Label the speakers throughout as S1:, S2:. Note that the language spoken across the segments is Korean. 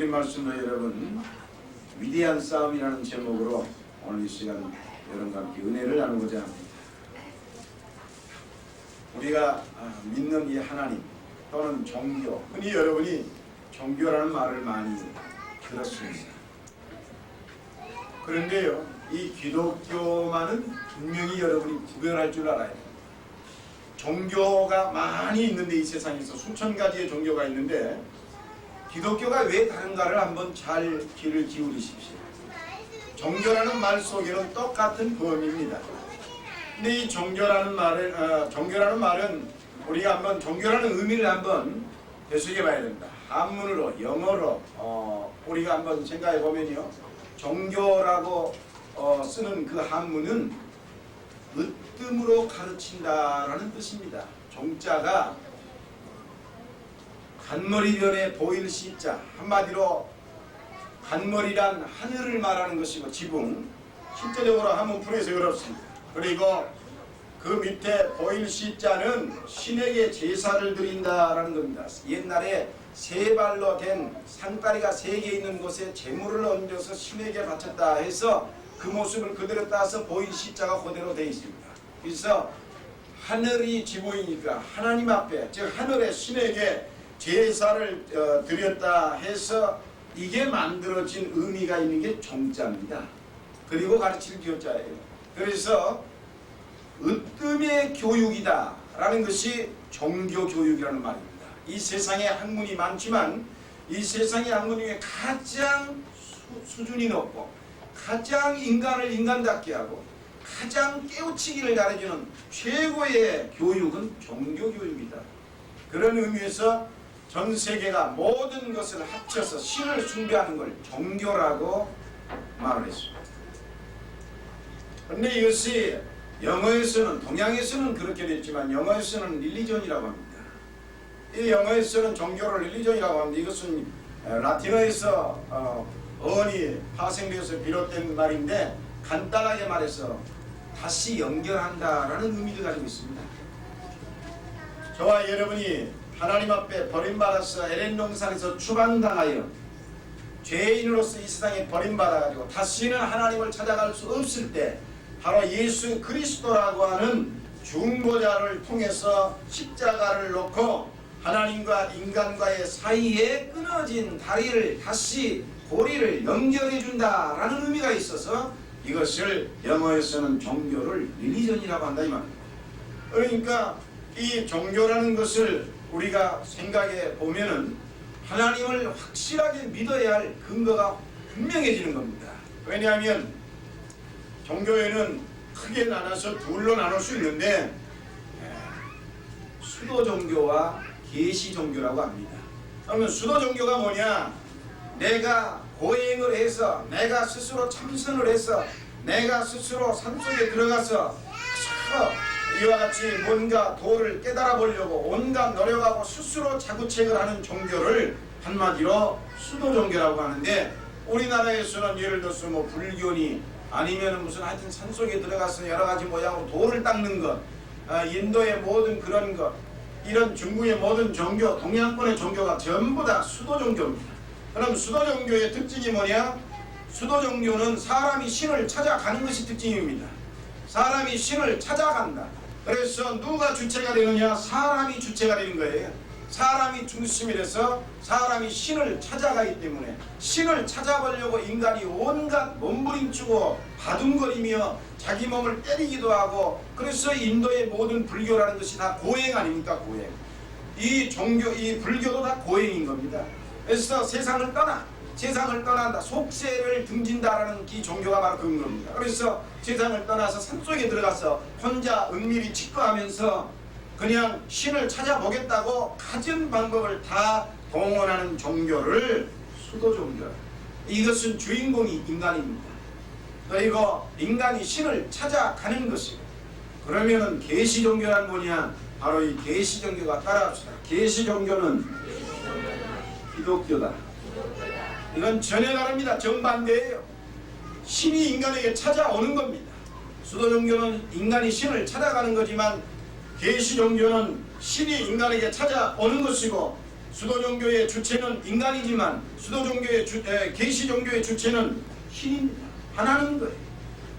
S1: 하나님 말씀으로 여러분 위대한 싸움이라는 제목으로 오늘 이 시간 여러분과 함께 은혜를 나누고자 합니다. 우리가 믿는 이 하나님 또는 종교, 흔히 여러분이 종교라는 말을 많이 들었습니다. 그런데요, 이 기독교만은 분명히 여러분이 구별할 줄 알아야 돼요. 종교가 많이 있는데, 이 세상에서 수천 가지의 종교가 있는데 기독교가 왜 다른가를 한번 잘 귀를 기울이십시오. 종교라는 말 속에는 똑같은 범위입니다. 근데 이 종교라는 말은 우리가 한번 종교라는 의미를 한번 되새겨 봐야 된다. 한문으로, 영어로 우리가 한번 생각해 보면요, 종교라고 쓰는 그 한문은 으뜸으로 가르친다라는 뜻입니다. 종자가 간머리변에 보일 시자, 한마디로 간머리란 하늘을 말하는 것이고 지붕, 실제적으로 한문풀이에서 그렇습니다. 그리고 그 밑에 보일 시자는 신에게 제사를 드린다라는 겁니다. 옛날에 세 발로 된 상다리가 3개 있는 곳에 재물을 얹어서 신에게 바쳤다 해서 그 모습을 그대로 따서 보일 시자가 그대로 되어 있습니다. 그래서 하늘이 지붕이니까 하나님 앞에, 즉 하늘의 신에게 제사를 드렸다 해서 이게 만들어진 의미가 있는 게 종자입니다. 그리고 가르칠 교자예요. 그래서 으뜸의 교육이다 라는 것이 종교교육이라는 말입니다. 이 세상에 학문이 많지만 이 세상의 학문 중에 가장 수준이 높고 가장 인간을 인간답게 하고 가장 깨우치기를 가르치는 최고의 교육은 종교교육이다. 그런 의미에서 전 세계가 모든 것을 합쳐서 신을 숭배하는 걸 종교라고 말을 했습니다. 그런데 이것이 영어에서는, 동양에서는 그렇게 됐지만 영어에서는 릴리전이라고 합니다. 이 영어에서는 종교를 릴리전이라고 합니다. 이것은 라틴어에서 어원이 파생되어서 비롯된 말인데, 간단하게 말해서 다시 연결한다라는 의미를 가지고 있습니다. 저와 여러분이 하나님 앞에 버림받아서 에덴 동산에서 추방당하여 죄인으로서 이 세상에 버림받아가지고 다시는 하나님을 찾아갈 수 없을 때 바로 예수 그리스도라고 하는 중보자를 통해서 십자가를 놓고 하나님과 인간과의 사이에 끊어진 다리를 다시 고리를 연결해 준다라는 의미가 있어서 이것을 영어에서는 종교를 릴리전이라고 한다 이 말입니다. 그러니까 이 종교라는 것을 우리가 생각해 보면은 하나님을 확실하게 믿어야 할 근거가 분명해지는 겁니다. 왜냐하면 종교에는 크게 나눠서 둘로 나눌 수 있는데 수도 종교와 계시 종교라고 합니다. 그러면 수도 종교가 뭐냐? 내가 고행을 해서, 내가 스스로 참선을 해서, 내가 스스로 산속에 들어가서 이와 같이 뭔가 도를 깨달아 보려고 온갖 노력하고 스스로 자구책을 하는 종교를 한마디로 수도 종교라고 하는데, 우리나라에서는 예를 들어서 뭐 불교니 아니면 무슨 하여튼 산속에 들어가서 여러 가지 모양으로 돌을 닦는 것, 인도의 모든 그런 것, 이런 중국의 모든 종교, 동양권의 종교가 전부 다 수도 종교입니다. 그럼 수도 종교의 특징이 뭐냐? 수도 종교는 사람이 신을 찾아가는 것이 특징입니다. 사람이 신을 찾아간다. 그래서 누가 주체가 되느냐? 사람이 주체가 되는 거예요. 사람이 중심이 돼서 사람이 신을 찾아가기 때문에 신을 찾아보려고 인간이 온갖 몸부림치고 바둥거리며 자기 몸을 때리기도 하고, 그래서 인도의 모든 불교라는 것이 다 고행 아닙니까? 고행. 이 종교, 이 불교도 다 고행인 겁니다. 그래서 세상을 떠난다, 속세를 등진다라는 이 종교가 바로 그런 겁니다. 그래서 세상을 떠나서 산속에 들어가서 혼자 은밀히 직거하면서 그냥 신을 찾아보겠다고 가진 방법을 다 동원하는 종교를 수도 종교. 이것은 주인공이 인간입니다. 그리고 인간이 신을 찾아가는 것이고, 그러면은 계시 종교란 뭐냐? 바로 이 계시 종교가 따라합시다. 계시 종교는 기독교다. 이건 전혀 다릅니다. 정반대예요. 신이 인간에게 찾아오는 겁니다. 수도 종교는 인간이 신을 찾아가는 거지만 계시 종교는 신이 인간에게 찾아오는 것이고, 수도 종교의 주체는 인간이지만 계시 종교의 주체는 신입니다. 하나는 거예요.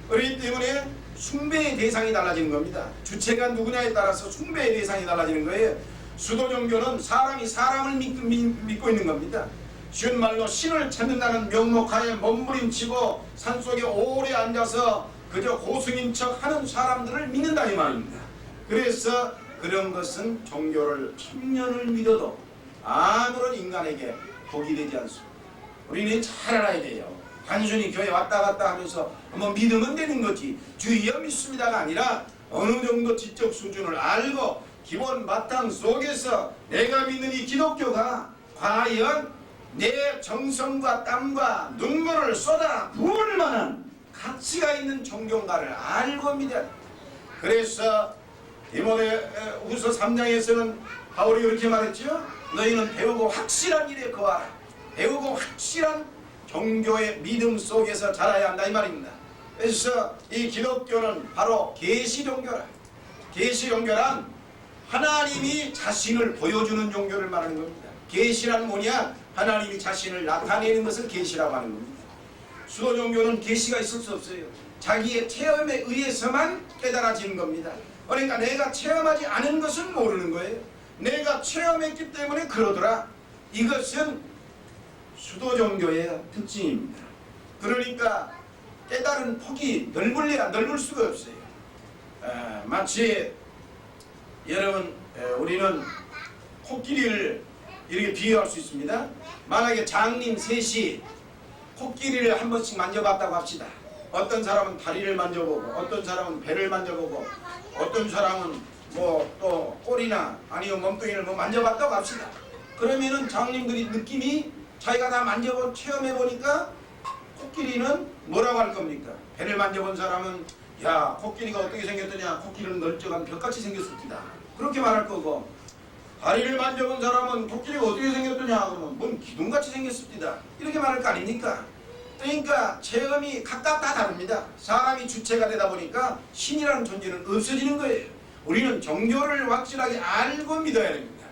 S1: 그렇기 때문에 숭배의 대상이 달라지는 겁니다. 주체가 누구냐에 따라서 숭배의 대상이 달라지는 거예요. 수도 종교는 사람이 사람을 믿고 있는 겁니다. 쉬운 말로 신을 찾는다는 명목하에 몸부림치고 산속에 오래 앉아서 그저 고승인 척 하는 사람들을 믿는다 이 말입니다. 그래서 그런 것은 종교를 1000년을 믿어도 아무런 인간에게 복이 되지 않습니다. 우리는 잘 알아야 돼요. 단순히 교회 왔다 갔다 하면서 뭐 믿으면 되는 거지 주여 믿습니다가 아니라 어느 정도 지적 수준을 알고 기본 바탕 속에서 내가 믿는 이 기독교가 과연 내 정성과 땀과 눈물을 쏟아 부을 만한 가치가 있는 종교인가를 알고 믿어야 돼. 그래서 디모데후서 3장에서는 바울이 이렇게 말했죠. 너희는 배우고 확실한 일에 거하라. 배우고 확실한 종교의 믿음 속에서 자라야 한다 이 말입니다. 그래서 이 기독교는 바로 계시 종교라. 계시 종교란 하나님이 자신을 보여주는 종교를 말하는 겁니다. 계시란 뭐냐? 하나님이 자신을 나타내는 것을 계시라고 하는 겁니다. 수도 종교는 계시가 있을 수 없어요. 자기의 체험에 의해서만 깨달아지는 겁니다. 그러니까 내가 체험하지 않은 것은 모르는 거예요. 내가 체험했기 때문에 그러더라. 이것은 수도 종교의 특징입니다. 그러니까 깨달은 폭이 넓을 수가 없어요. 마치 여러분 우리는 코끼리를 이렇게 비유할 수 있습니다. 만약에 장님 셋이 코끼리를 한 번씩 만져봤다고 합시다. 어떤 사람은 다리를 만져보고 어떤 사람은 배를 만져보고 어떤 사람은 뭐 또 꼬리나 아니면 몸뚱이를 뭐 만져봤다고 합시다. 그러면은 장님들이 느낌이 자기가 다 만져본 체험해보니까 코끼리는 뭐라고 할 겁니까? 배를 만져본 사람은 야 코끼리가 어떻게 생겼더냐, 코끼리는 널쩍한 벽같이 생겼습니다. 그렇게 말할 거고, 다리를 만져본 사람은 코끼리가 어떻게 생겼더냐 그러면 뭔 기둥같이 생겼습니다. 이렇게 말할 거 아닙니까? 그러니까 체험이 각각 다 다릅니다. 사람이 주체가 되다 보니까 신이라는 존재는 없어지는 거예요. 우리는 종교를 확실하게 알고 믿어야 됩니다.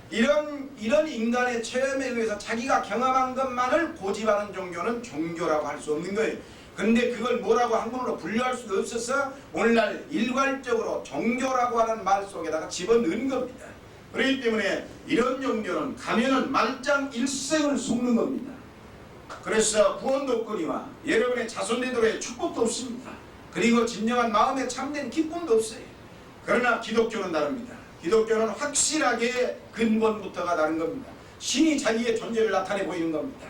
S1: 이런 인간의 체험에 의해서 자기가 경험한 것만을 고집하는 종교는 종교라고 할 수 없는 거예요. 근데 그걸 뭐라고 한문으로 분류할 수가 없어서 오늘날 일괄적으로 종교라고 하는 말 속에다가 집어넣은 겁니다. 그렇기 때문에 이런 종교는 가면은 말짱일생을 속는 겁니다. 그래서 구원도 없거니와 여러분의 자손대도의 축복도 없습니다. 그리고 진정한 마음에 참된 기쁨도 없어요. 그러나 기독교는 다릅니다. 기독교는 확실하게 근본부터가 다른 겁니다. 신이 자기의 존재를 나타내 보이는 겁니다.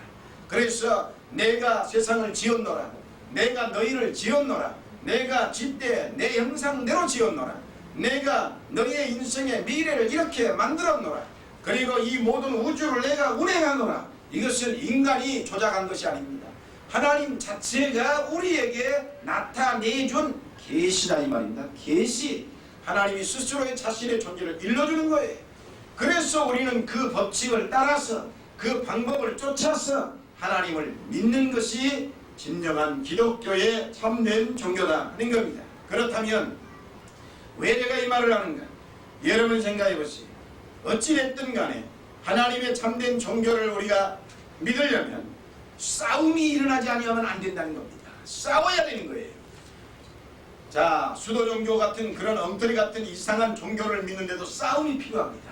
S1: 그래서 내가 세상을 지었노라, 내가 너희를 지었노라, 내가 짓되 내 형상대로 지었노라, 내가 너희의 인생의 미래를 이렇게 만들었노라, 그리고 이 모든 우주를 내가 운행하노라. 이것은 인간이 조작한 것이 아닙니다. 하나님 자체가 우리에게 나타내준 계시다 이 말입니다. 계시. 하나님이 스스로의 자신의 존재를 일러주는 거예요. 그래서 우리는 그 법칙을 따라서 그 방법을 쫓아서 하나님을 믿는 것이 진정한 기독교의 참된 종교다 하는 겁니다. 그렇다면 왜 내가 이 말을 하는가? 여러분 생각해 보세요. 어찌됐든 간에 하나님의 참된 종교를 우리가 믿으려면 싸움이 일어나지 아니하면 안 된다는 겁니다. 싸워야 되는 거예요. 자, 수도 종교 같은 그런 엉터리 같은 이상한 종교를 믿는데도 싸움이 필요합니다.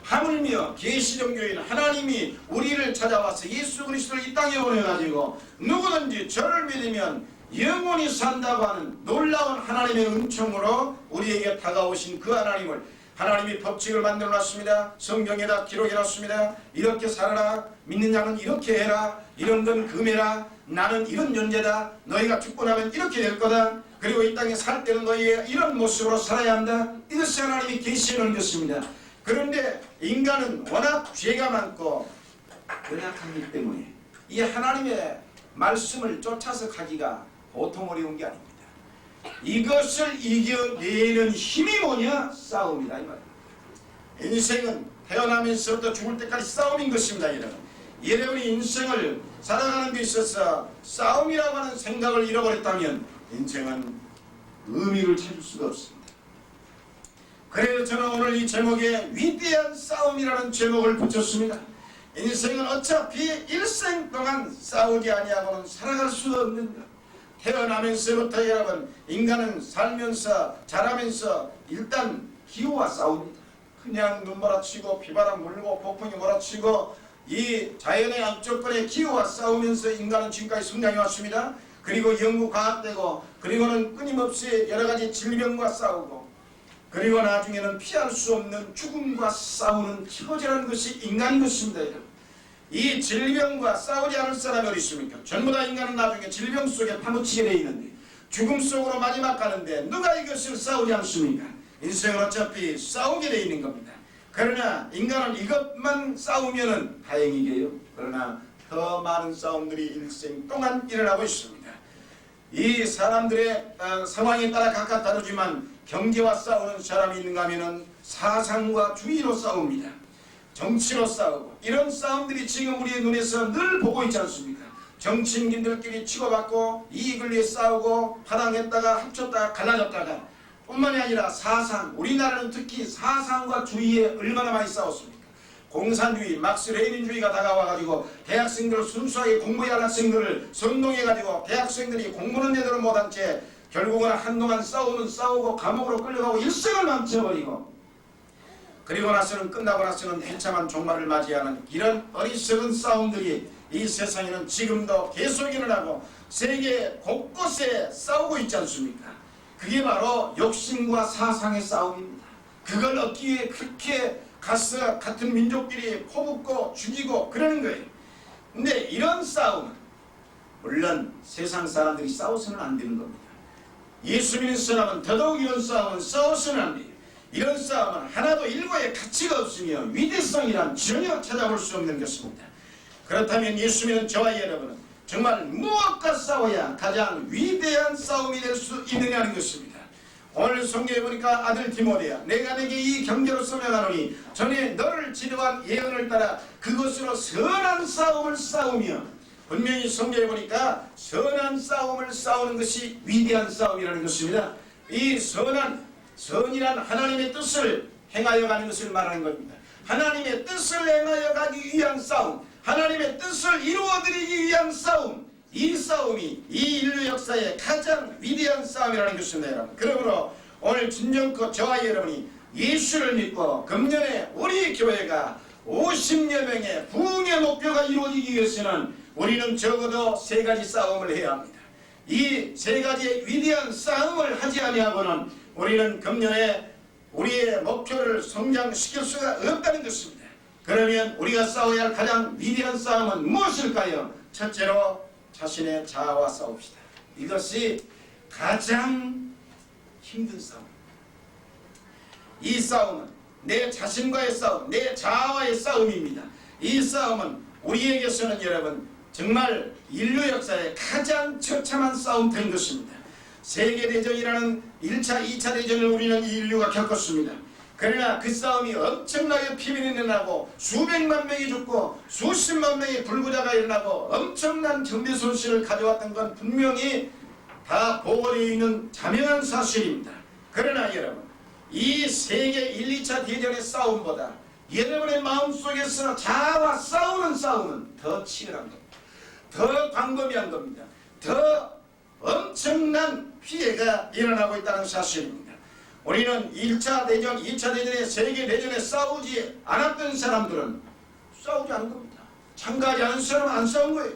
S1: 하물며 계시 종교인 하나님이 우리를 찾아와서 예수 그리스도를 이 땅에 보내가지고 누구든지 저를 믿으면 영원히 산다고 하는 놀라운 하나님의 은총으로 우리에게 다가오신 그 하나님을, 하나님이 법칙을 만들어놨습니다. 성경에다 기록해놨습니다. 이렇게 살아라, 믿는 자는 이렇게 해라, 이런 건 금해라, 나는 이런 존재다, 너희가 죽고 나면 이렇게 될 거다, 그리고 이 땅에 살 때는 너희가 이런 모습으로 살아야 한다. 이것이 하나님이 계시해 놓은 것입니다. 그런데 인간은 워낙 죄가 많고 연약하기 때문에 이 하나님의 말씀을 쫓아서 가기가 보통 어려운 게 아닙니다. 이것을 이겨내는 힘이 뭐냐? 싸움이다 이 말입니다. 인생은 태어나면서부터 죽을 때까지 싸움인 것입니다. 여러분이 인생을 살아가는 데 있어서 싸움이라고 하는 생각을 잃어버렸다면 인생은 의미를 찾을 수가 없습니다. 그래서 저는 오늘 이 제목에 위대한 싸움이라는 제목을 붙였습니다. 인생은 어차피 일생 동안 싸우지 아니하고는 살아갈 수 없는 것. 태어나면서부터 여러분 인간은 살면서 자라면서 일단 기후와 싸웁니다. 그냥 눈 몰아치고 비바람 불고 폭풍이 몰아치고 이 자연의 악조건의 기후와 싸우면서 인간은 지금까지 성장해 왔습니다. 그리고 연구과학되고 그리고는 끊임없이 여러가지 질병과 싸우고 그리고 나중에는 피할 수 없는 죽음과 싸우는 처절한 것이 인간인 것입니다. 이 질병과 싸우지 않을 사람이 어디 있습니까? 전부 다 인간은 나중에 질병 속에 파묻히게 되어 있는데 죽음 속으로 마지막 가는데 누가 이것을 싸우지 않습니까? 인생은 어차피 싸우게 되어 있는 겁니다. 그러나 인간은 이것만 싸우면은 다행이게요. 그러나 더 많은 싸움들이 일생 동안 일어나고 있습니다. 이 사람들의 상황에 따라 각각 다르지만 경제와 싸우는 사람이 있는가 하면은 사상과 주의로 싸웁니다. 정치로 싸우고 이런 싸움들이 지금 우리의 눈에서 늘 보고 있지 않습니까? 정치인들끼리 치고받고 이익을 위해 싸우고 파당했다가 합쳤다가 갈라졌다가 뿐만이 아니라 사상, 우리나라는 특히 사상과 주의에 얼마나 많이 싸웠습니까? 공산주의, 막스 레닌주의가 다가와가지고 대학생들을 순수하게 공부해야 할 학생들을 선동해가지고 대학생들이 공부는 제대로 못한 채 결국은 한동안 싸우고 감옥으로 끌려가고 일생을 망쳐버리고 그리고 나서는 끝나고 나서는 해참한 종말을 맞이하는 이런 어리석은 싸움들이 이 세상에는 지금도 계속 일어나고 세계 곳곳에 싸우고 있지 않습니까? 그게 바로 욕심과 사상의 싸움입니다. 그걸 얻기 위해 그렇게 가서 같은 민족끼리 퍼붓고 죽이고 그러는 거예요. 근데 이런 싸움은 물론 세상 사람들이 싸워서는 안 되는 겁니다. 예수 믿는 사람은 더더욱 이런 싸움은 싸워서는 안 돼요. 이런 싸움은 하나도 일고의 가치가 없으며 위대성이란 전혀 찾아볼 수 없는 것입니다. 그렇다면 예수 믿는 저와 여러분은 정말 무엇과 싸워야 가장 위대한 싸움이 될 수 있느냐는 것입니다. 오늘 성경에 보니까 아들 디모데야 내가 내게 이 경계로서 명하노니 전에 너를 지도한 예언을 따라 그것으로 선한 싸움을 싸우며 분명히 성경에 보니까 선한 싸움을 싸우는 것이 위대한 싸움이라는 것입니다. 이 선이란 하나님의 뜻을 행하여 가는 것을 말하는 겁니다. 하나님의 뜻을 행하여 가기 위한 싸움, 하나님의 뜻을 이루어드리기 위한 싸움, 이 싸움이 이 인류 역사의 가장 위대한 싸움이라는 것입니다. 여러분. 그러므로 오늘 진정코 저와 여러분이 예수를 믿고 금년에 우리 교회가 50여 명의 부흥의 목표가 이루어지기 위해서는 우리는 적어도 세 가지 싸움을 해야 합니다. 이 세 가지의 위대한 싸움을 하지 아니하고는 우리는 금년에 우리의 목표를 성장시킬 수가 없다는 것입니다. 그러면 우리가 싸워야 할 가장 위대한 싸움은 무엇일까요? 첫째로 자신의 자아와 싸웁시다. 이것이 가장 힘든 싸움. 이 싸움은 내 자신과의 싸움, 내 자아와의 싸움입니다. 이 싸움은 우리에게서는 여러분 정말 인류 역사의 가장 처참한 싸움인 것입니다. 세계대전이라는 1차, 2차 대전을 우리는 인류가 겪었습니다. 그러나 그 싸움이 엄청나게 피변이 일어나고 수백만 명이 죽고 수십만 명의 불구자가 일어나고 엄청난 정대 손실을 가져왔던 건 분명히 다 보고되어 있는 자명한 사실입니다. 그러나 여러분 이 세계 1, 2차 대전의 싸움보다 여러분의 마음속에서 자아와 싸우는 싸움은 더 치열한 겁니다. 더 광범위한 겁니다. 더 엄청난 피해가 일어나고 있다는 사실입니다. 우리는 1차 대전, 2차 대전에 세계대전에 싸우지 않았던 사람들은 싸우지 않은 겁니다. 참가하지 않은 사람은 안 싸운 거예요.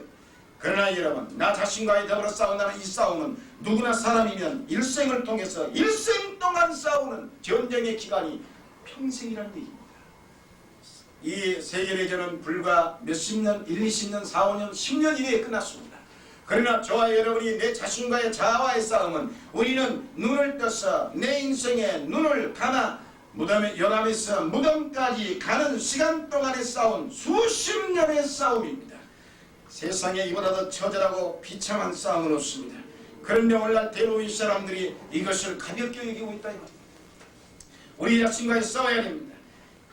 S1: 그러나 여러분 나 자신과의 더불어 싸운다는 이 싸움은 누구나 사람이면 일생을 통해서 일생 동안 싸우는 전쟁의 기간이 평생이라는 얘기입니다. 이 세계대전은 불과 몇십 년, 1, 20년, 4, 5년, 10년 이내에 끝났습니다. 그러나 저와 여러분이 내 자신과의 자아와의 싸움은 우리는 눈을 떠서 내 인생에 눈을 감아 무덤에 연암에서 무덤까지 가는 시간 동안의 싸움, 수십 년의 싸움입니다. 세상에 이보다 더 처절하고 비참한 싸움은 없습니다. 그런데 오늘날 대부분의 사람들이 이것을 가볍게 여기고 있다. 우리 자신과의 싸워야 됩니다.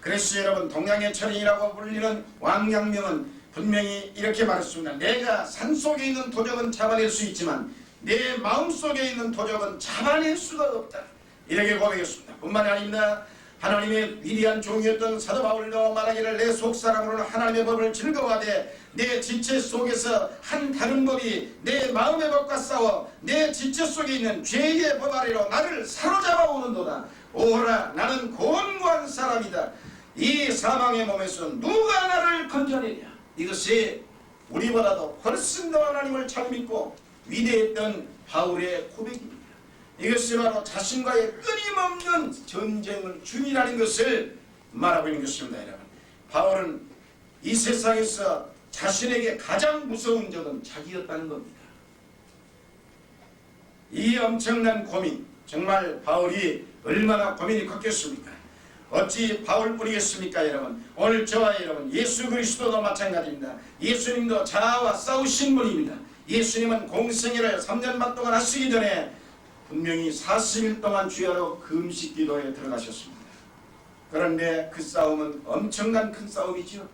S1: 그래서 여러분 동양의 철인이라고 불리는 왕양명은 분명히 이렇게 말했습니다. 내가 산속에 있는 도적은 잡아낼 수 있지만 내 마음속에 있는 도적은 잡아낼 수가 없다. 이렇게 고백했습니다. 뿐만이 아닙니다. 하나님의 위대한 종이었던 사도 바울도 말하기를 내 속사람으로는 하나님의 법을 즐거워하되 내 지체 속에서 한 다른 법이 내 마음의 법과 싸워 내 지체 속에 있는 죄의 법 아래로 나를 사로잡아 오는도다. 오호라 나는 곤고한 사람이다. 이 사망의 몸에서 누가 나를 건져내랴. 이것이 우리보다도 훨씬 더 하나님을 잘 믿고 위대했던 바울의 고백입니다. 이것이 바로 자신과의 끊임없는 전쟁을 중이라는 것을 말하고 있는 것입니다. 여러분, 바울은 이 세상에서 자신에게 가장 무서운 적은 자기였다는 겁니다. 이 엄청난 고민, 정말 바울이 얼마나 고민이 컸겠습니까? 어찌 바울뿐이겠습니까? 여러분, 오늘 저와 여러분 예수 그리스도도 마찬가지입니다. 예수님도 자아와 싸우신 분입니다. 예수님은 공생애를 3년 반 동안 하시기 전에 분명히 40일 동안 주야로 금식 기도에 들어가셨습니다. 그런데 그 싸움은 엄청난 큰 싸움이죠.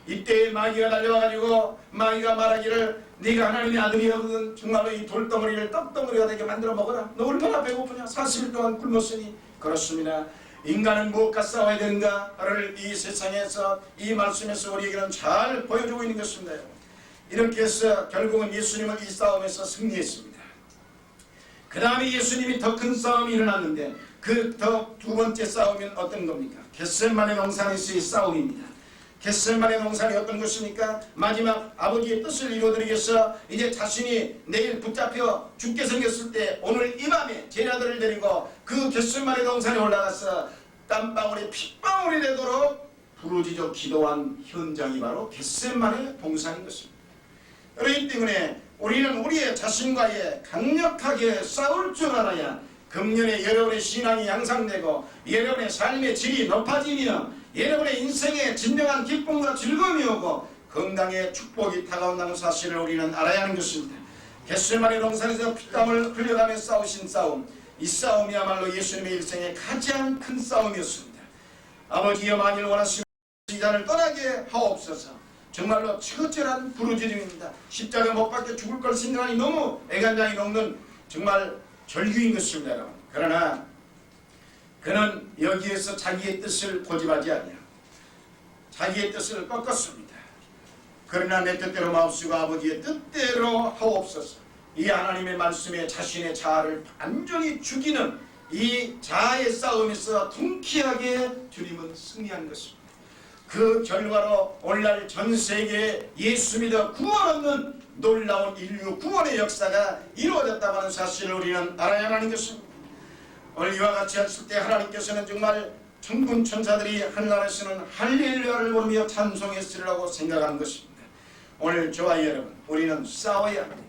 S1: 이때 마귀가 달려와가지고 마귀가 말하기를 네가 하나님의 아들이거든 정말로 이 돌덩어리를 떡덩어리가 되게 만들어 먹어라. 너 얼마나 배고프냐. 40일 동안 굶었으니. 그렇습니다. 인간은 무엇과 싸워야 되는가를 이 세상에서 이 말씀에서 우리에게는 잘 보여주고 있는 것입니다. 이렇게 해서 결국은 예수님은 이 싸움에서 승리했습니다. 그 다음에 예수님이 더 큰 싸움이 일어났는데 그 더 두 번째 싸움은 어떤 겁니까? 겟세마네 동산에서의 싸움입니다. 겟세마네 동산이 어떤 것입니까? 마지막 아버지의 뜻을 이루어드리기 위해서 이제 자신이 내일 붙잡혀 죽게 생겼을 때 오늘 이 밤에 제자들을 데리고 그 겟세마네 동산에 올라가서 땀방울이 핏방울이 되도록 부르짖어 기도한 현장이 바로 겟세마네 동산인 것입니다. 그렇기 때문에 우리는 우리의 자신과의 강력하게 싸울 줄 알아야 금년에 여러분의 신앙이 향상되고 여러분의 삶의 질이 높아지며 여러분의 인생에 진정한 기쁨과 즐거움이 오고 건강의 축복이 다가온다는 사실을 우리는 알아야 하는 것입니다. 겟세마네 동산에서 피땀을 흘려가며 싸우신 싸움, 이 싸움이야말로 예수님의 일생의 가장 큰 싸움이었습니다. 아버지여 만일 원하시면 이 잔을 떠나게 하옵소서. 정말로 처절한 부르짖음입니다. 십자가 못 박혀 죽을 걸 생각하니 너무 애간장이 녹는 정말 절규인 것입니다. 여러분. 그러나 그는 여기에서 자기의 뜻을 고집하지 아니하고 자기의 뜻을 꺾었습니다. 그러나 내 뜻대로 마옵시고 아버지의 뜻대로 하옵소서. 이 하나님의 말씀에 자신의 자아를 완전히 죽이는 이 자아의 싸움에서 통쾌하게 주님은 승리한 것입니다. 그 결과로 오늘날 전세계에 예수 믿어 구원 얻는 놀라운 인류 구원의 역사가 이루어졌다고 하는 사실을 우리는 알아야 하는 것입니다. 오늘 이와 같이 했을 때 하나님께서는 정말 천군 천사들이 하늘나라에서는 할렐루야를 부르며 찬송했으리라고 생각하는 것입니다. 오늘 저와 여러분 우리는 싸워야 합니다.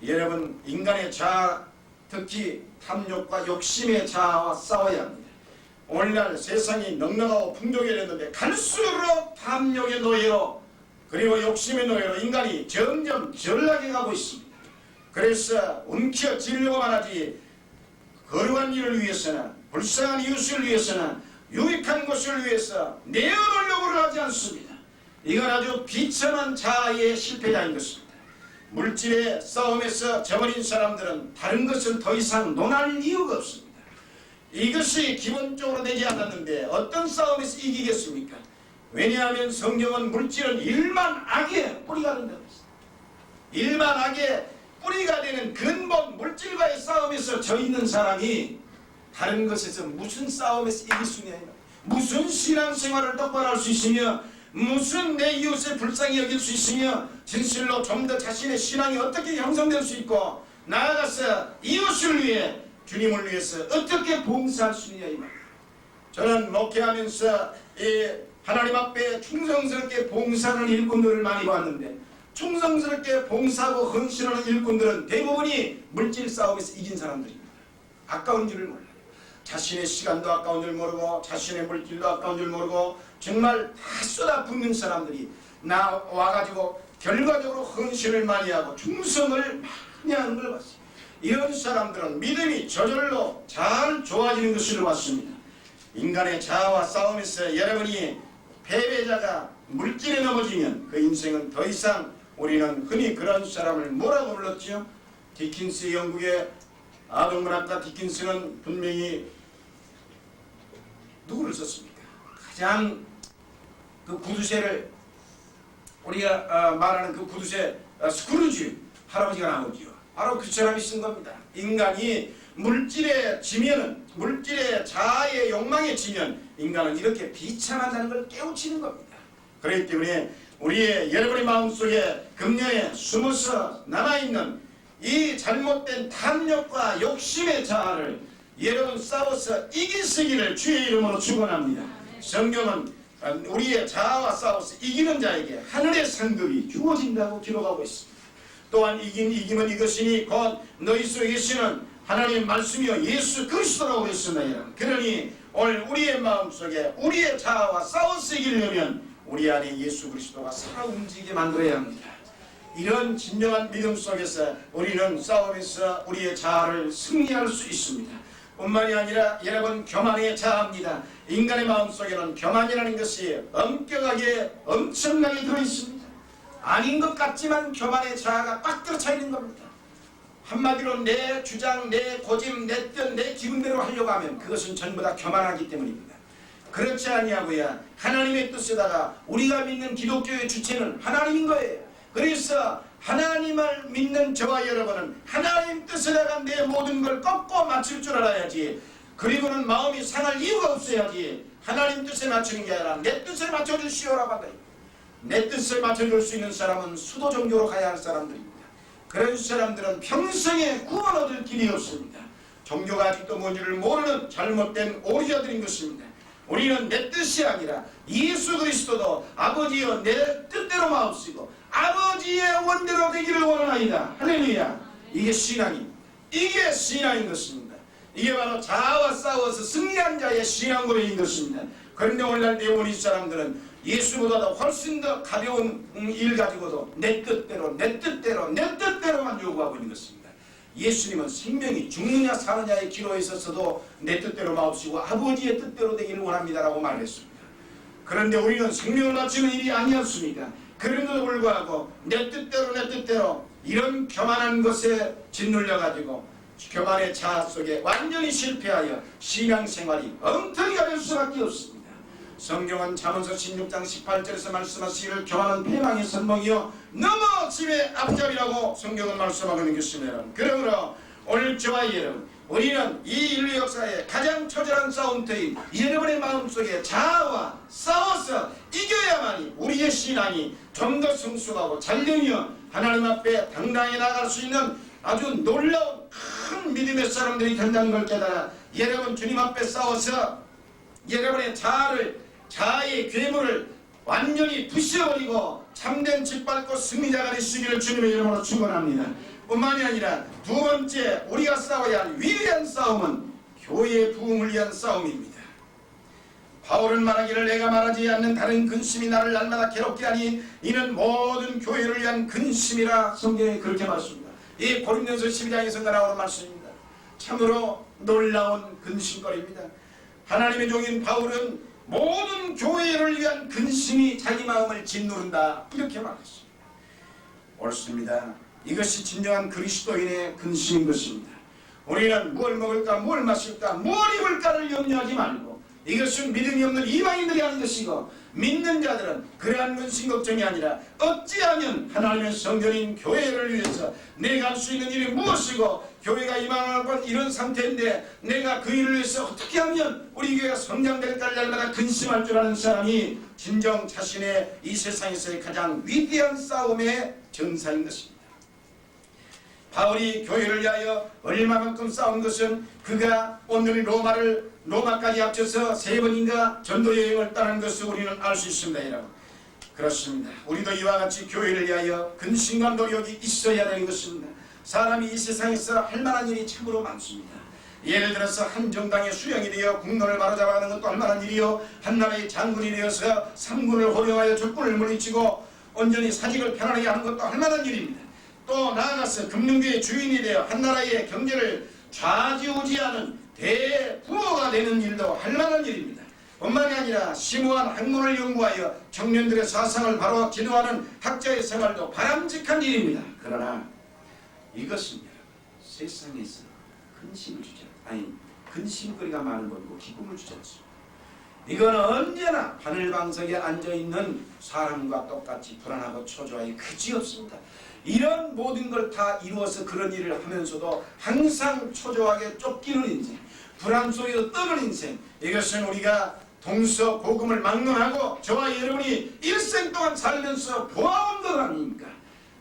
S1: 여러분 인간의 자아, 특히 탐욕과 욕심의 자아와 싸워야 합니다. 오늘날 세상이 넉넉하고 풍족해졌는데 갈수록 탐욕의 노예로 그리고 욕심의 노예로 인간이 점점 전락해 가고 있습니다. 그래서 움켜쥐려고만 하지 거룩한 일을 위해서나 불쌍한 이웃을 위해서나 유익한 것을 위해서 내어놓으려고 하지 않습니다. 이건 아주 비참한 자아의 실패자인 것입니다. 물질의 싸움에서 져버린 사람들은 다른 것은 더 이상 논할 이유가 없습니다. 이것이 기본적으로 되지 않았는데 어떤 싸움에서 이기겠습니까? 왜냐하면 성경은 물질은 일만 악의 뿌리가 된다고 했습니다. 일만 악의 뿌리가 되는 근본 물질과의 싸움에서 져 있는 사람이 다른 것에서 무슨 싸움에서 이길 수 있냐, 무슨 신앙생활을 똑바로 할 수 있으며 무슨 내 이웃을 불쌍히 여길 수 있으며 진실로 좀 더 자신의 신앙이 어떻게 형성될 수 있고 나아가서 이웃을 위해 주님을 위해서 어떻게 봉사할 수 있냐 이 말. 저는 목회하면서 하나님 앞에 충성스럽게 봉사하는 일꾼들을 많이 봤는데 충성스럽게 봉사하고 헌신하는 일꾼들은 대부분이 물질 싸움에서 이긴 사람들입니다. 아까운 줄을 몰라요. 자신의 시간도 아까운 줄 모르고 자신의 물질도 아까운 줄 모르고 정말 다 쏟아붓는 사람들이 와가지고 결과적으로 헌신을 많이 하고 충성을 많이 하는 걸 봤어요. 이런 사람들은 믿음이 저절로 잘 좋아지는 것을 봤습니다. 인간의 자아와 싸움에서 여러분이 패배자가 물질에 넘어지면 그 인생은 더 이상 우리는 흔히 그런 사람을 뭐라고 불렀죠? 디킨스 영국의 아동문학가 디킨스는 분명히 누구를 썼습니까? 가장 그 구두쇠를 우리가 말하는 그 구두쇠 스크루지 할아버지가 나오지요. 바로 그 사람이 쓴 겁니다. 인간이 물질에 지면은, 물질의 자아의 욕망에 지면 인간은 이렇게 비참하다는 걸 깨우치는 겁니다. 그렇기 때문에 우리의 여러분의 마음속에 금년에 숨어서 남아있는 이 잘못된 탐욕과 욕심의 자아를 여러분 싸워서 이기시기를 주의 이름으로 축원합니다. 성경은 우리의 자아와 싸워서 이기는 자에게 하늘의 상급이 주어진다고 기록하고 있습니다. 또한 이김은 이것이니 곧 너희 속에 계시는 하나님의 말씀이요 예수 그리스도라고 했습니다. 그러니 오늘 우리의 마음속에 우리의 자아와 싸워서 이기려면 우리 안에 예수 그리스도가 살아 움직이게 만들어야 합니다. 이런 진정한 믿음 속에서 우리는 싸움에서 우리의 자아를 승리할 수 있습니다. 뿐만이 아니라 여러분 교만의 자아입니다. 인간의 마음속에는 교만이라는 것이 엄청나게 들어있습니다. 아닌 것 같지만 교만의 자아가 꽉 들어차 있는 겁니다. 한마디로 내 주장, 내 고집, 내 뜻, 내 기분대로 하려고 하면 그것은 전부 다 교만하기 때문입니다. 그렇지 아니하고야 하나님의 뜻에다가 우리가 믿는 기독교의 주체는 하나님인 거예요. 그래서 하나님을 믿는 저와 여러분은 하나님 뜻에다가 내 모든 걸 꺾고 맞출 줄 알아야지. 그리고는 마음이 상할 이유가 없어야지. 하나님 뜻에 맞추는 게 아니라 내 뜻에 맞춰주시오라고 한다. 내 뜻에 맞춰줄 수 있는 사람은 수도 종교로 가야 할 사람들입니다. 그런 사람들은 평생에 구원 얻을 길이 없습니다. 종교가 아직도 뭔지를 모르는 잘못된 오리자들인 것입니다. 우리는 내 뜻이 아니라 예수 그리스도도 아버지여 내 뜻대로 마옵시고 아버지의 원대로 되기를 원하나이다. 할렐루야. 이게 신앙입니다. 이게 신앙인 것입니다. 이게 바로 자아와 싸워서 승리한 자의 신앙 고백인 것입니다. 그런데 오늘날 대부분의 사람들은 예수보다도 훨씬 더 가벼운 일 가지고도 내 뜻대로만 요구하고 있는 것입니다. 예수님은 생명이 죽느냐 사느냐의 기로에 있어서도 내 뜻대로 마옵시고 아버지의 뜻대로 되기를 원합니다라고 말했습니다. 그런데 우리는 생명을 바치는 일이 아니었습니까? 그런데도 불구하고 내 뜻대로 이런 교만한 것에 짓눌려가지고 교만의 자아 속에 완전히 실패하여 신앙생활이 엉터리가 될 수밖에 없습니다. 성경은 잠언서 16장 18절에서 말씀하시기를 교만은 패망의 선봉이요 넘어짐의 앞잡이라고 성경은 말씀하고 있는 것입니다. 그러므로 오늘 저와 여러분 우리는 이 인류 역사의 가장 처절한 싸움터인 여러분의 마음속에 자아와 싸워서 이겨야만이 우리의 신앙이 좀 더 성숙하고 잘되며 하나님 앞에 당당히 나갈 수 있는 아주 놀라운 큰 믿음의 사람들이 된다는 걸 깨달아 여러분 주님 앞에 싸워서 여러분의 자아의 괴물을 완전히 부셔버리고 참된 짓밟고 승리자가 되시기를 주님의 이름으로 축원합니다. 뿐만이 아니라 두 번째 우리가 싸워야 할 위대한 싸움은 교회의 부흥을 위한 싸움입니다. 바울은 말하기를 내가 말하지 않는 다른 근심이 나를 날마다 괴롭게 하니 이는 모든 교회를 위한 근심이라 성경에 그렇게 말씀합니다. 이 고린도서 12장에서 나오는 말씀입니다. 참으로 놀라운 근심거리입니다. 하나님의 종인 바울은 모든 교회를 위한 근심이 자기 마음을 짓누른다 이렇게 말했습니다. 옳습니다. 이것이 진정한 그리스도인의 근심인 것입니다. 우리는 무엇을 먹을까 무엇을 마실까 무엇을 입을까를 염려하지 말고 이것은 믿음이 없는 이방인들이 하는 것이고 믿는 자들은 그러한 근심 걱정이 아니라 어찌하면 하나님의 성전인 교회를 위해서 내가 할 수 있는 일이 무엇이고 교회가 이만한 건 이런 상태인데 내가 그 일을 위해서 어떻게 하면 우리 교회가 성장될까를 날마다 근심할 줄 아는 사람이 진정 자신의 이 세상에서의 가장 위대한 싸움의 전사인 것입니다. 바울이 교회를 위하여 얼마만큼 싸운 것은 그가 오늘 로마까지 합쳐서 3번인가 전도 여행을 떠난 것을 우리는 알 수 있습니다. 여러분. 그렇습니다. 우리도 이와 같이 교회를 위하여 근심과 노력이 있어야 되는 것입니다. 사람이 이 세상에서 할 만한 일이 참으로 많습니다. 예를 들어서 한 정당의 수령이 되어 국론을 바로잡아가는 것도 할 만한 일이요 한 나라의 장군이 되어서 상군을 호령하여 적군을 물리치고 온전히 사직을 편안하게 하는 것도 할 만한 일입니다. 또 나아가서 금융계의 주인이 되어 한 나라의 경제를 좌지우지하는 대부호가 되는 일도 할 만한 일입니다. 뿐만이 아니라 심오한 학문을 연구하여 청년들의 사상을 바로 지도하는 학자의 생활도 바람직한 일입니다. 그러나 이것은 세상에서 근심거리가 많은 것이고 기쁨을 주지 않습니다. 이건 언제나 하늘방석에 앉아있는 사람과 똑같이 불안하고 초조하기 그지없습니다. 이런 모든 걸 다 이루어서 그런 일을 하면서도 항상 초조하게 쫓기는 인생, 불안 속에서 떠는 인생, 이것은 우리가 동서고금을 막론하고 저와 여러분이 일생 동안 살면서 보아온 것 아닙니까?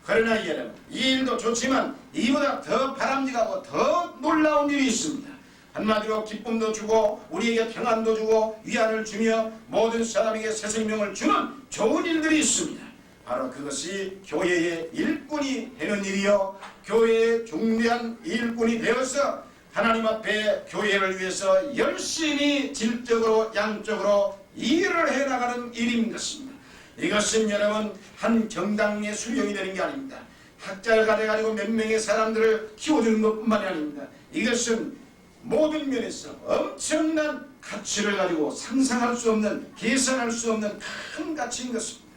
S1: 그러나 여러분, 이 일도 좋지만 이보다 더 바람직하고 더 놀라운 일이 있습니다. 한마디로 기쁨도 주고 우리에게 평안도 주고 위안을 주며 모든 사람에게 새 생명을 주는 좋은 일들이 있습니다. 바로 그것이 교회의 일꾼이 되는 일이요, 교회의 중대한 일꾼이 되어서 하나님 앞에 교회를 위해서 열심히 질적으로 양적으로 일을 해나가는 일인 것입니다. 이것은 여러분 한 정당의 수령이 되는 게 아닙니다. 학자를 가져가지고 몇 명의 사람들을 키워주는 것뿐만이 아닙니다. 이것은 모든 면에서 엄청난 가치를 가지고 상상할 수 없는, 계산할 수 없는 큰 가치인 것입니다.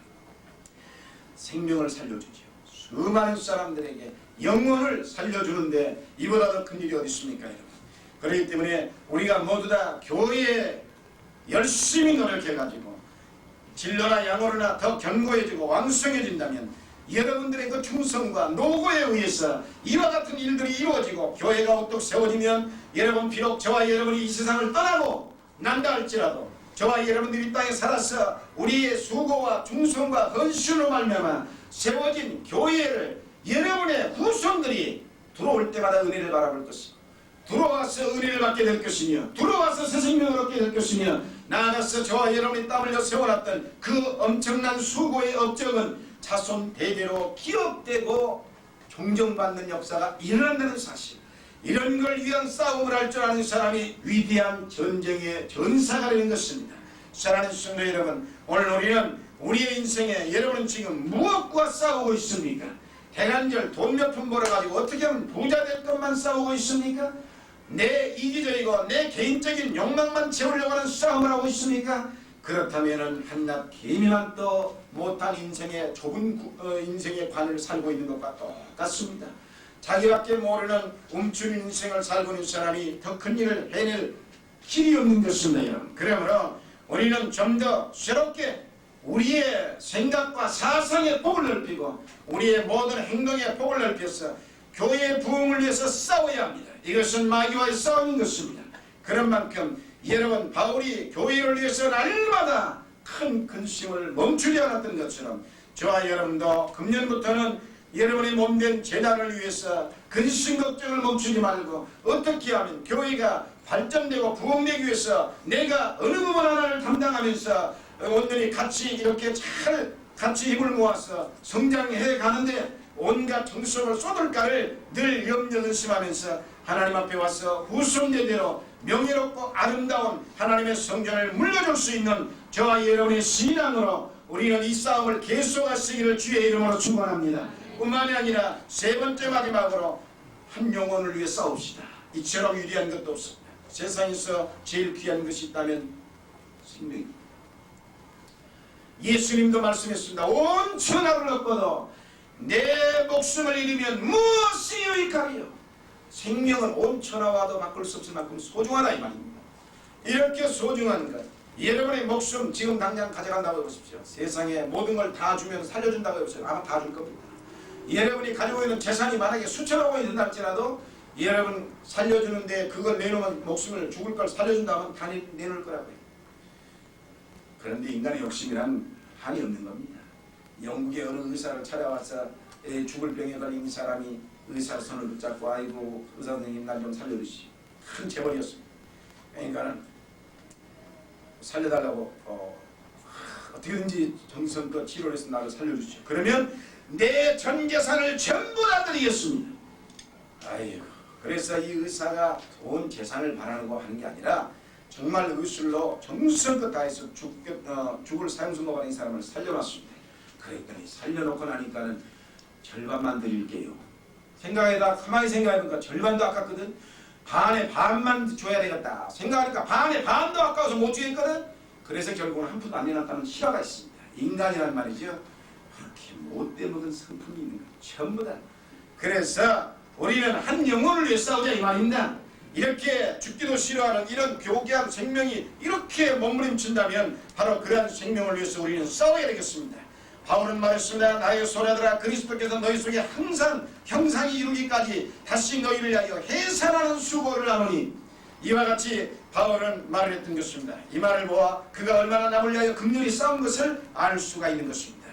S1: 생명을 살려주죠. 수많은 사람들에게 영혼을 살려주는데 이보다 더 큰 일이 어디 있습니까, 여러분? 그렇기 때문에 우리가 모두 다 교회에 열심히 노력해가지고 진로나 양호로나 더 견고해지고 왕성해진다면 여러분들의 그 충성과 노고에 의해서 이와 같은 일들이 이루어지고 교회가 우뚝 세워지면 여러분, 비록 저와 여러분이 이 세상을 떠나고 난다 할지라도 저와 여러분들이 이 땅에 살아서 우리의 수고와 충성과 헌신으로 말미암아 세워진 교회를 여러분의 후손들이 들어올 때마다 은혜를 바라볼 것입니다. 들어와서 은혜를 받게 될 것이며 들어와서 새 생명을 얻게 될 것이며 나아가서 저와 여러분이 땀 흘려 세워놨던 그 엄청난 수고의 업적은 자손 대대로 기억되고 존경받는 역사가 일어난다는 사실, 이런 걸 위한 싸움을 할 줄 아는 사람이 위대한 전쟁의 전사가 되는 것입니다. 사랑하는 성도 여러분, 오늘 우리는 우리의 인생에 여러분은 지금 무엇과 싸우고 있습니까? 대간절 돈 몇 푼 벌어가지고 어떻게 하면 부자 될 것만 싸우고 있습니까? 내 이기적이고 내 개인적인 욕망만 채우려고 하는 싸움을 하고 있습니까? 그렇다면 한낱 개미만 또 못한 인생의 좁은 인생의 관을 살고 있는 것과 똑같습니다. 자기밖에 모르는 움츠린 인생을 살고 있는 사람이 더 큰 일을 해낼 길이 없는 것입니다, 여러분. 그러므로 우리는 좀 더 새롭게 우리의 생각과 사상의 폭을 넓히고 우리의 모든 행동의 폭을 넓혀서 교회의 부흥을 위해서 싸워야 합니다. 이것은 마귀와의 싸움인 것입니다. 그런 만큼 여러분, 바울이 교회를 위해서 날마다 큰 근심을 멈추지 않았던 것처럼 저와 여러분도 금년부터는 여러분의 몸된 재단을 위해서 근심 걱정을 멈추지 말고 어떻게 하면 교회가 발전되고 부흥되기 위해서 내가 어느 부분 하나를 담당하면서 온전히 같이 이렇게 잘 같이 힘을 모아서 성장해 가는데 온갖 정성을 쏟을까를 늘 염려의심하면서 하나님 앞에 와서 후손대대로 명예롭고 아름다운 하나님의 성전을 물려줄 수 있는 저와 여러분의 신앙으로 우리는 이 싸움을 계속하시기를 주의 이름으로 축원합니다. 뿐만이 아니라 세 번째 마지막으로 한 영혼을 위해 싸웁시다. 이처럼 위대한 것도 없습니다. 세상에서 제일 귀한 것이 있다면 생명입니다. 예수님도 말씀했습니다. 온 천하를 얻고도 내 목숨을 잃으면 무엇이 유익하리요? 생명은 온 천하와도 바꿀 수 없을 만큼 소중하다 이 말입니다. 이렇게 소중한 것, 여러분의 목숨 지금 당장 가져간다고 해보십시오. 세상에 모든 걸 다 주면 살려준다고 해보세요. 아마 다 줄 겁니다. 여러분이 가지고 있는 재산이 만약에 수천억 원이 된다 할지라도 여러분 살려주는데 그걸 내놓으면 목숨을 죽을 걸 살려준다면 다 내놓을 거라고요. 그런데 인간의 욕심이란 한이 없는 겁니다. 영국의 어느 의사를 찾아와서 죽을 병에 걸린 이 사람이 의사 손을 붙잡고 아이고 의사 선생님 날 좀 살려주시오. 큰 재벌이었습니다. 그러니까는 살려달라고 어떻게든지 정성껏 치료를 해서 나를 살려주시오. 그러면 내 전 재산을 전부 다 드리겠습니다. 아이고, 그래서 이 의사가 돈 재산을 바라고 하는 게 아니라 정말 의술로 정성껏 다해서 죽을 사형선고 받은 이 사람을 살려놨습니다. 그랬더니 살려놓고 나니까는 절반만 드릴게요. 생각에다 가만히 생각해보니까 절반도 아깝거든. 반에 반만 줘야 되겠다 생각하니까 반에 반도 아까워서 못 주겠거든. 그래서 결국은 한 푼도 안 내놨다는 실화가 있습니다. 인간이란 말이죠. 그렇게 못돼 먹은 성품이 있는 거 전부 다. 그래서 우리는 한 영혼을 위해 싸우자 이 말입니다. 이렇게 죽기도 싫어하는 이런 교괴한 생명이 이렇게 몸부림친다면 바로 그러한 생명을 위해서 우리는 싸워야 되겠습니다. 바울은 말했습니다. 나의 소녀들아, 그리스도께서 너희 속에 항상 형상이 이루기까지 다시 너희를 위하여 해산하는 수고를 하노니, 이와 같이 바울은 말을 했던 것입니다. 이 말을 보아 그가 얼마나 남을 위하여 극렬히 싸운 것을 알 수가 있는 것입니다.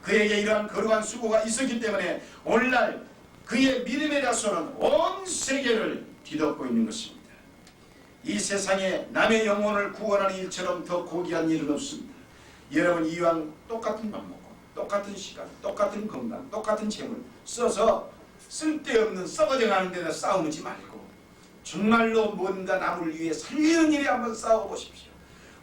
S1: 그에게 이러한 거룩한 수고가 있었기 때문에 오늘날 그의 믿음의 자손은 온 세계를 뒤덮고 있는 것입니다. 이 세상에 남의 영혼을 구원하는 일처럼 더 고귀한 일은 없습니다. 여러분, 이왕 똑같은 밥 먹고 똑같은 시간, 똑같은 건강, 똑같은 재물 써서 쓸데없는 썩어져가는 데다 싸우지 말고 정말로 뭔가 남을 위해 살리는 일에 한번 싸워보십시오.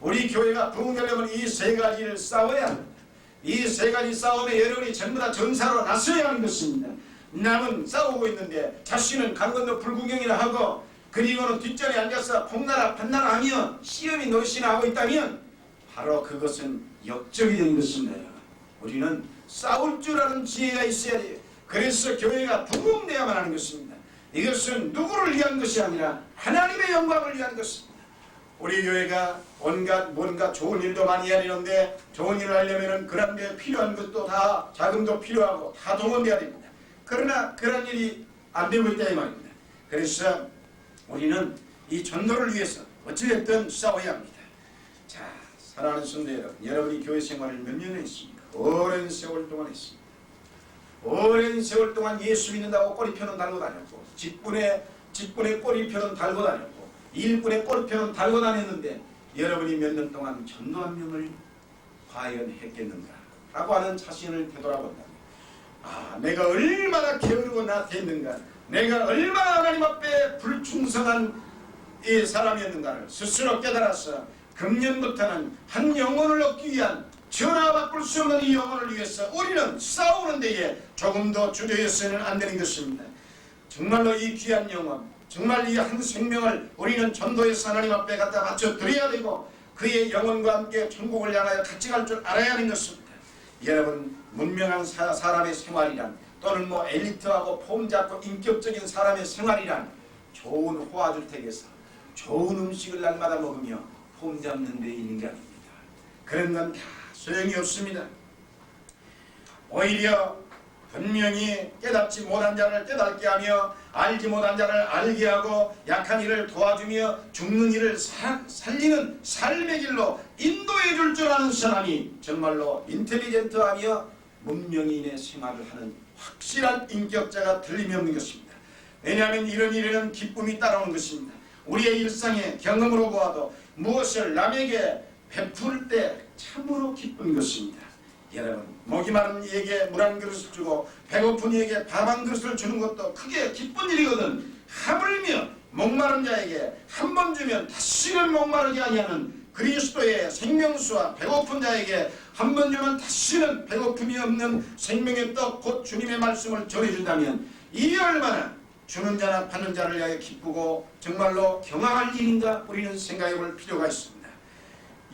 S1: 우리 교회가 부흥하려면 이 세 가지를 싸워야 합니다. 이 세 가지 싸움에 여러분이 전부 다 전사로 나서야 하는 것입니다. 남은 싸우고 있는데 자신은 강 건너 불구경이나 하고 그리고는 뒷전에 앉아서 콩나라 판나라 하며 시험이 노릇이나 하고 있다면 바로 그것은 역적이 되는 것입니다. 우리는 싸울 줄 아는 지혜가 있어야 돼요. 그래서 교회가 부흥되어야만 하는 것입니다. 이것은 누구를 위한 것이 아니라 하나님의 영광을 위한 것입니다. 우리 교회가 온갖 뭔가 좋은 일도 많이 해야 되는데 좋은 일을 하려면 그런 데 필요한 것도 다 자금도 필요하고 다 동원돼야 됩니다. 그러나 그런 일이 안 되고 있다 이 말입니다. 그래서 우리는 이 전도를 위해서 어찌됐든 싸워야 합니다. 자, 사랑하는 성도 여러분, 여러분이 교회 생활을 몇 년을 했습니까? 오랜 세월 동안 했습니다. 오랜 세월 동안 예수 믿는다고 꼬리표는 달고 다녔고 직분에 꼬리표는 달고 다녔고 일꾼의 꼬리표는 달고 다녔는데 여러분이 몇 년 동안 전도 한 명을 과연 했겠는가 라고 하는 자신을 되돌아본다면, 아, 내가 얼마나 게으르고 나태했는가, 내가 얼마나 하나님 앞에 불충성한 이 사람이었는가를 스스로 깨달아서 금년부터는 한 영혼을 얻기 위한 전화 바꿀 수 없는 이 영혼을 위해서 우리는 싸우는 데에 조금 더 주저해서는 안 되는 것입니다. 정말로 이 귀한 영혼, 정말 이 한 생명을 우리는 전도해서 하나님 앞에 갖다 바쳐 드려야 되고 그의 영혼과 함께 천국을 향하여 같이 갈 줄 알아야 하는 것입니다. 여러분, 문명한 사람의 생활이란 또는 뭐 엘리트하고 폼 잡고 인격적인 사람의 생활이란 좋은 호화주택에서 좋은 음식을 날마다 먹으며 폼 잡는 데 있는 게 아닙니다. 그런 건 다 소용이 없습니다. 오히려 분명히 깨닫지 못한 자를 깨닫게 하며 알지 못한 자를 알게 하고 약한 이를 도와주며 죽는 이를 살리는 삶의 길로 인도해 줄 줄 아는 사람이 정말로 인텔리전트하며 문명인의 생활을 하는 확실한 인격자가 틀림이 없는 것입니다. 왜냐하면 이런 일에는 기쁨이 따라오는 것입니다. 우리의 일상의 경험으로 보아도 무엇을 남에게 베풀 때 참으로 기쁜 것입니다. 여러분, 목이 마른 이에게 물 한 그릇을 주고 배고픈 이에게 밥 한 그릇을 주는 것도 크게 기쁜 일이거든. 하물며 목마른 자에게 한 번 주면 다시는 목마르게 아니하는 그리스도의 생명수와 배고픈 자에게 한 번 주면 다시는 배고픔이 없는 생명의 떡 곧 주님의 말씀을 전해준다면 이 얼마나 주는 자나 받는 자를 위하여 기쁘고 정말로 경악할 일인가 우리는 생각해 볼 필요가 있습니다.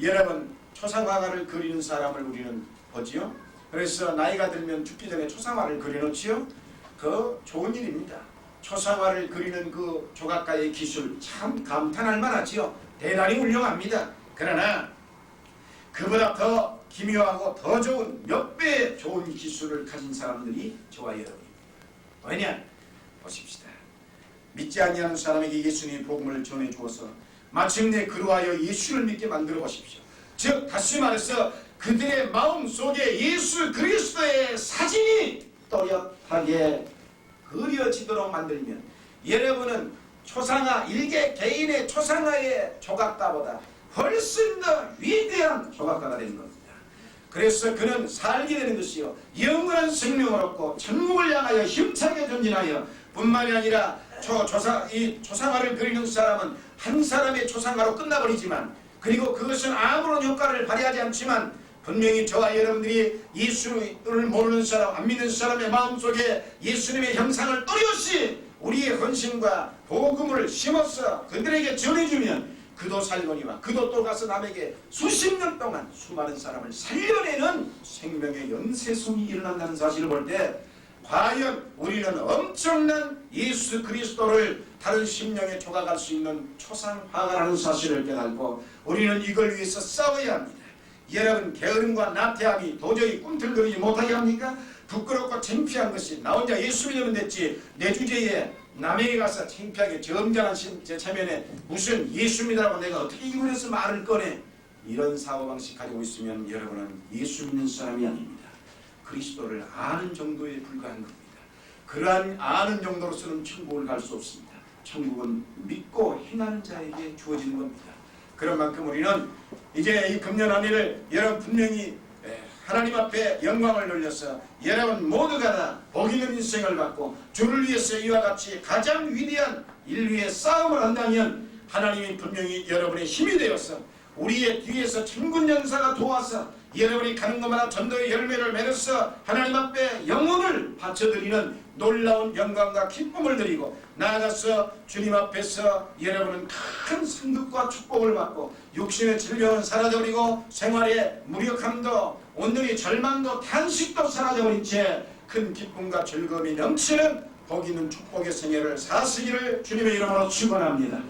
S1: 여러분, 초상화가를 그리는 사람을 우리는 보지요. 그래서 나이가 들면 죽기 전에 초상화를 그려놓지요. 그 좋은 일입니다. 초상화를 그리는 그 조각가의 기술 참 감탄할 만하지요. 대단히 훌륭합니다. 그러나 그보다 더 기묘하고 더 좋은 몇 배의 좋은 기술을 가진 사람들이 저와 여러분입니다. 왜냐? 보십시다. 믿지 아니하는 사람에게 예수님의 복음을 전해 주어서 마침내 그로하여 예수를 믿게 만들어 보십시오. 즉 다시 말해서 그들의 마음 속에 예수 그리스도의 사진이 또렷하게 그려지도록 만들면 여러분은 초상화, 일개 개인의 초상화의 조각가보다 훨씬 더 위대한 조각가가 되는 겁니다. 그래서 그는 살게 되는 것이요 영원한 생명을 얻고 천국을 향하여 힘차게 전진하여 뿐만이 아니라 이 초상화를 그리는 사람은 한 사람의 초상화로 끝나버리지만 그리고 그것은 아무런 효과를 발휘하지 않지만 분명히 저와 여러분들이 예수를 모르는 사람, 안 믿는 사람의 마음속에 예수님의 형상을 또렷이 우리의 헌신과 복음을 심어서 그들에게 전해주면 그도 살거니와 그도 또 가서 남에게 수십 년 동안 수많은 사람을 살려내는 생명의 연쇄성이 일어난다는 사실을 볼 때 과연 우리는 엄청난 예수 그리스도를 다른 심령에 조각할 수 있는 초상화가라는 사실을 깨닫고 우리는 이걸 위해서 싸워야 합니다. 여러분, 게으름과 나태함이 도저히 꿈틀거리지 못하게 합니까? 부끄럽고 창피한 것이 나 혼자 예수 믿으면 됐지, 내 주제에 남에게 가서 창피하게 점잖은 제 체면에 무슨 예수 믿으라고 내가 어떻게 이분에서 말을 꺼내, 이런 사고방식 가지고 있으면 여러분은 예수 믿는 사람이 아닙니다. 그리스도를 아는 정도에 불과한 겁니다. 그러한 아는 정도로서는 천국을 갈 수 없습니다. 천국은 믿고 행하는 자에게 주어지는 겁니다. 그런 만큼 우리는 이제 이 금년 한 해를 여러분 분명히 하나님 앞에 영광을 돌려서 여러분 모두가 다 복 있는 인생을 갖고 주를 위해서 이와 같이 가장 위대한 인류의 싸움을 한다면 하나님이 분명히 여러분의 힘이 되어서 우리의 뒤에서 천군연사가 도와서 여러분이 가는 것마다 전도의 열매를 맺어서 하나님 앞에 영혼을 바쳐드리는 놀라운 영광과 기쁨을 드리고 나아가서 주님 앞에서 여러분은 큰 상급과 축복을 받고 육신의 질병은 사라져버리고 생활의 무력함도 온전히 절망도 탄식도 사라져버린 채 큰 기쁨과 즐거움이 넘치는 복 있는 축복의 생애를 사시기를 주님의 이름으로 축원합니다.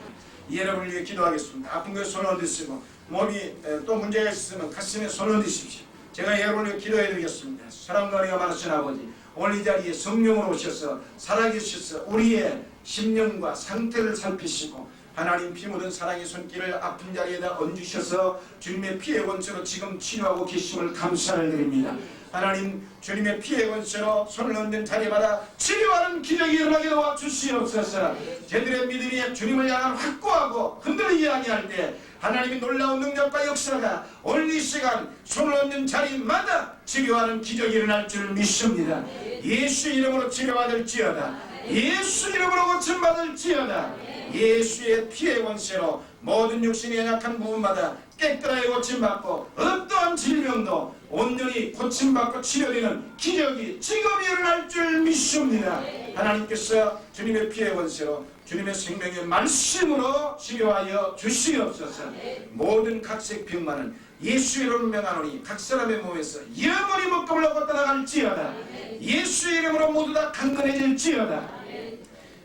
S1: 여러분을 위해 기도하겠습니다. 아픈 것에 손을 얹으시고 몸이 또 문제가 있으면 가슴에 손을 얹으십시오. 제가 여러분을 위해 기도해 드리겠습니다. 사랑과 은혜가 많으신 아버지, 오늘 이 자리에 성령으로 오셔서 살아계셔서 우리의 심령과 상태를 살피시고 하나님 피 묻은 사랑의 손길을 아픈 자리에다 얹으셔서 주님의 피의 권세로 지금 치료하고 계심을 감사를 드립니다. 하나님 주님의 피의 권세로 손을 얹는 자리마다 치료하는 기적이 일어나게 도와주시옵소서. 저들의 믿음이 주님을 향한 확고하고 흔들리지 아니할 때 하나님의 놀라운 능력과 역사가 오늘 이 시간 손을 얹는 자리마다 치료하는 기적이 일어날 줄 믿습니다. 예수 이름으로 치료받을지어다. 예수 이름으로 고침받을지어다. 예수의 피의 권세로 모든 육신의 연약한 부분마다 깨끗하게 고침받고 어떠한 질병도 온전히 고침받고 치료되는 기적이 지금 일어날 줄 믿습니다. 하나님께서 주님의 피의 권세로 주님의 생명의 말씀으로 치료하여 주시옵소서. 모든 각색 병만은 예수 이름으로 명하노니 각 사람의 몸에서 영원히 묶음을 얻고 떠나갈지어다. 예수 이름으로 모두 다 강건해질지어다.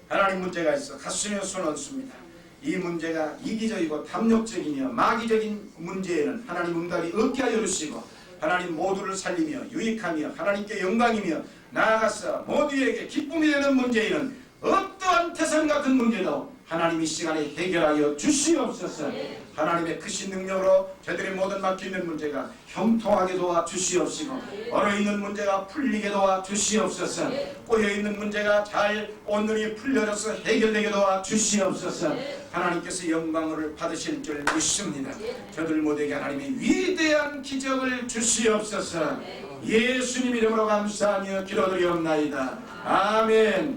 S1: 하나님, 문제가 있어 가슴에 손을 얹습니다. 이 문제가 이기적이고 탐욕적이며 마귀적인 문제에는 하나님 응답이 없게 하여 주시고 하나님 모두를 살리며 유익하며 하나님께 영광이며 나아가서 모두에게 기쁨이 되는 문제에는 어떠한 태산 같은 문제도 하나님 이 시간에 해결하여 주시옵소서. 하나님의 크신 능력으로 저들의 모든 막혀있는 문제가 형통하게 도와주시옵시고 얼어있는 문제가 풀리게 도와주시옵소서. 꼬여있는 문제가 잘 온전히 풀려져서 해결되게 도와주시옵소서. 하나님께서 영광을 받으실 줄 믿습니다. 저들 모두에게 하나님의 위대한 기적을 주시옵소서. 예수님 이름으로 감사하며 기도드리옵나이다. 아멘.